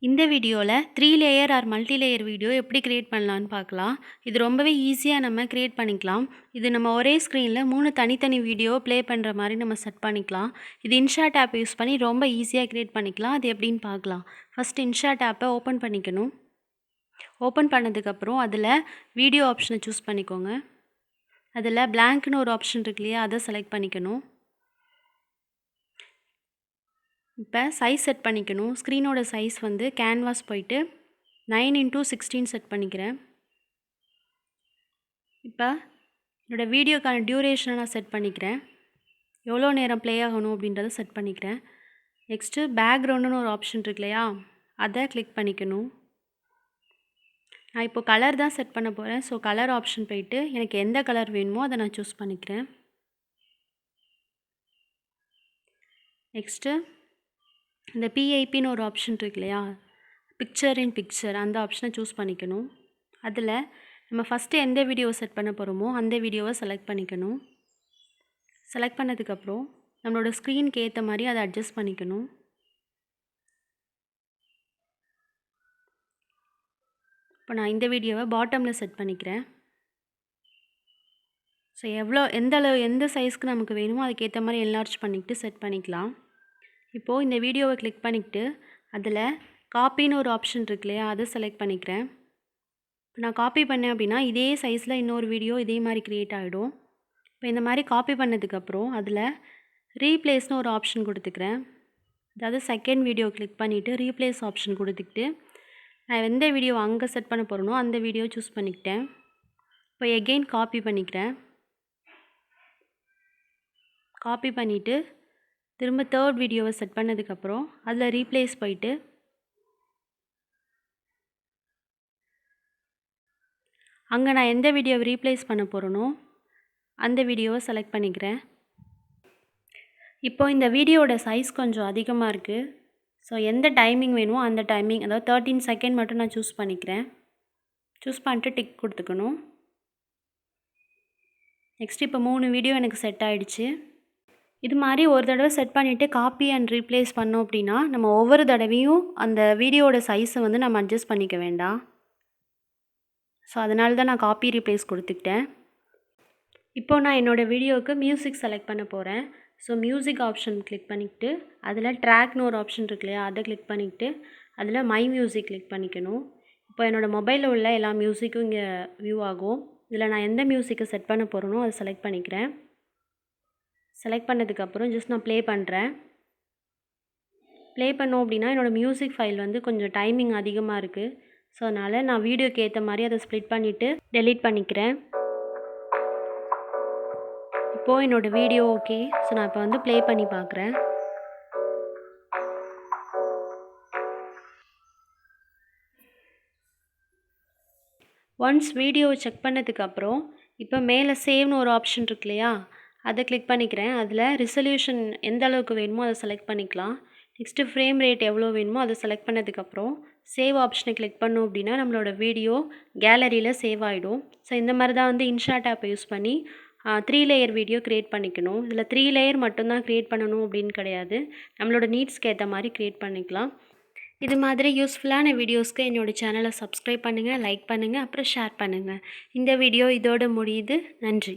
இந்த வீடியோவில் 3 layer or multi layer video எப்படி க்ரியேட் பண்ணலான்னு பார்க்கலாம். இது ரொம்பவே ஈஸியாக நம்ம க்ரியேட் பண்ணிக்கலாம். இது நம்ம ஒரே ஸ்க்ரீனில் 3 தனித்தனி வீடியோ ப்ளே பண்ணுற மாதிரி நம்ம செட் பண்ணிக்கலாம். இது இன்ஷாட் ஆப் யூஸ் பண்ணி ரொம்ப ஈஸியாக க்ரியேட் பண்ணிக்கலாம். அது எப்படின்னு பார்க்கலாம். ஃபஸ்ட் இன்ஷாட் ஆப்பை ஓப்பன் பண்ணிக்கணும். ஓப்பன் பண்ணதுக்கப்புறம் அதில் வீடியோ ஆப்ஷனை சூஸ் பண்ணிக்கோங்க. அதில் பிளாங்க்னு ஒரு ஆப்ஷன் இருக்கு இல்லையா, அதை செலக்ட் பண்ணிக்கணும். இப்போ சைஸ் செட் பண்ணிக்கணும். ஸ்க்ரீனோட சைஸ் வந்து கேன்வாஸ் போயிட்டு 9x16 செட் பண்ணிக்கிறேன். இப்போ என்னோடய வீடியோக்கான டியூரேஷனை நான் செட் பண்ணிக்கிறேன். எவ்வளோ நேரம் ப்ளே ஆகணும் அப்படின்றத செட் பண்ணிக்கிறேன். நெக்ஸ்ட்டு பேக்ரவுண்டுன்னு ஒரு ஆப்ஷன் இருக்கு இல்லையா, அதை கிளிக் பண்ணிக்கணும். நான் இப்போ கலர் தான் செட் பண்ண போகிறேன். ஸோ கலர் ஆப்ஷன் போயிட்டு எனக்கு எந்த கலர் வேணுமோ அதை நான் சூஸ் பண்ணிக்கிறேன். நெக்ஸ்ட்டு இந்த பிஐபின்னு ஒரு ஆப்ஷன் இருக்கு இல்லையா, பிக்சர் இன் பிக்சர், அந்த ஆப்ஷனை சூஸ் பண்ணிக்கணும். அதில் நம்ம ஃபஸ்ட்டு எந்த வீடியோவை செட் பண்ண போகிறோமோ அந்த வீடியோவை செலக்ட் பண்ணிக்கணும். செலக்ட் பண்ணதுக்கப்புறம் நம்மளோட ஸ்க்ரீனுக்கு ஏற்ற மாதிரி அதை அட்ஜஸ்ட் பண்ணிக்கணும். இப்போ நான் இந்த வீடியோவை பாட்டமில் செட் பண்ணிக்கிறேன். ஸோ எந்த சைஸ்க்கு நமக்கு வேணுமோ அதுக்கேற்ற மாதிரி என்லார்ஜ் பண்ணிக்கிட்டு செட் பண்ணிக்கலாம். இப்போது இந்த வீடியோவை கிளிக் பண்ணிக்கிட்டு அதில் காப்பின்னு ஒரு ஆப்ஷன் இருக்கு இல்லையா, அதை செலக்ட் பண்ணிக்கிறேன். இப்போ நான் காப்பி பண்ணேன் அப்படின்னா இதே சைஸில் இன்னொரு வீடியோ இதே மாதிரி க்ரியேட் ஆகிடும். இப்போ இந்த மாதிரி காப்பி பண்ணதுக்கப்புறம் அதில் ரீப்ளேஸ்னு ஒரு ஆப்ஷன் கொடுத்துக்கிறேன். அதாவது செகண்ட் வீடியோ கிளிக் பண்ணிவிட்டு ரீப்ளேஸ் ஆப்ஷன் கொடுத்துக்கிட்டு நான் எந்த வீடியோ அங்கே செட் பண்ண போகிறேனோ அந்த வீடியோ சூஸ் பண்ணிக்கிட்டேன். இப்போ எகெயின் காப்பி பண்ணிக்கிறேன். காப்பி பண்ணிவிட்டு திரும்ப தேர்ட் வீடியோவை செட் பண்ணதுக்கப்புறம் அதில் ரீப்ளேஸ் போயிட்டு அங்கே நான் எந்த வீடியோவை ரீப்ளேஸ் பண்ண போகிறேனோ அந்த வீடியோவை செலக்ட் பண்ணிக்கிறேன். இப்போ இந்த வீடியோவோட சைஸ் கொஞ்சம் அதிகமாக இருக்குது. ஸோ எந்த டைமிங் வேணுமோ அந்த டைமிங், அதாவது 13 செகண்ட் மட்டும் நான் சூஸ் பண்ணிக்கிறேன். சூஸ் பண்ணிட்டு டிக் கொடுத்துக்கணும். நெக்ஸ்ட் இப்போ 3 வீடியோ எனக்கு செட் ஆகிடுச்சு. இது மாதிரி ஒரு தடவை செட் பண்ணிவிட்டு காப்பி அண்ட் ரீப்ளேஸ் பண்ணோம் அப்படின்னா நம்ம ஒவ்வொரு தடவையும் அந்த வீடியோவோட சைஸை வந்து நம்ம அட்ஜஸ்ட் பண்ணிக்க வேண்டாம். ஸோ அதனால தான் நான் காப்பி ரீப்ளேஸ் கொடுத்துக்கிட்டேன். இப்போ நான் என்னோடய வீடியோவுக்கு மியூசிக் செலக்ட் பண்ண போகிறேன். ஸோ மியூசிக் ஆப்ஷன் கிளிக் பண்ணிக்கிட்டு அதில் ட்ராக்னு ஒரு ஆப்ஷன் இருக்கு இல்லையா, அதை கிளிக் பண்ணிக்கிட்டு அதில் மை மியூசிக் கிளிக் பண்ணிக்கணும். இப்போ என்னோடய மொபைலில் உள்ள எல்லா மியூசிக்கும் இங்கே வியூ ஆகும். இதில் நான் எந்த மியூசிக்கை செட் பண்ண போகிறேனோ அதை செலக்ட் பண்ணிக்கிறேன். செலக்ட் பண்ணதுக்கப்புறம் ஜஸ்ட் நான் ப்ளே பண்ணுறேன். ப்ளே பண்ணோம் அப்படின்னா என்னோடய மியூசிக் ஃபைல் வந்து கொஞ்சம் டைமிங் அதிகமாக இருக்குது. ஸோ அதனால் நான் வீடியோக்கு ஏற்ற மாதிரி அதை ஸ்ப்ளிட் பண்ணிவிட்டு டெலீட் பண்ணிக்கிறேன். இப்போது என்னோடய வீடியோ ஓகே. ஸோ நான் இப்போ வந்து ப்ளே பண்ணி பார்க்குறேன். ஒன்ஸ் வீடியோவை செக் பண்ணதுக்கப்புறம் இப்போ மேலே சேவ்னு ஒரு ஆப்ஷன் இருக்கு இல்லையா, அதை கிளிக் பண்ணிக்கிறேன். அதில் ரிசல்யூஷன் எந்த அளவுக்கு வேணுமோ அதை செலக்ட் பண்ணிக்கலாம். நெக்ஸ்ட்டு ஃப்ரேம் ரேட் எவ்வளோ வேணுமோ அதை செலக்ட் பண்ணதுக்கப்புறம் சேவ் ஆப்ஷனை கிளிக் பண்ணோம் அப்படின்னா நம்மளோட வீடியோ கேலரியில் சேவ் ஆகிடும். ஸோ இந்த மாதிரி தான் வந்து இன்ஷாட் ஆப்பை யூஸ் பண்ணி 3 லேயர் வீடியோ க்ரியேட் பண்ணிக்கணும். இதில் 3 லேயர் மட்டும்தான் க்ரியேட் பண்ணணும் அப்படின்னு கிடையாது. நம்மளோட நீட்ஸ்க்கு ஏற்ற மாதிரி க்ரியேட் பண்ணிக்கலாம். இது மாதிரி யூஸ்ஃபுல்லான வீடியோஸ்க்கு என்னோடய சேனலை சப்ஸ்கிரைப் பண்ணுங்கள், லைக் பண்ணுங்கள், அப்புறம் ஷேர் பண்ணுங்கள். இந்த வீடியோ இதோடு முடியுது. நன்றி.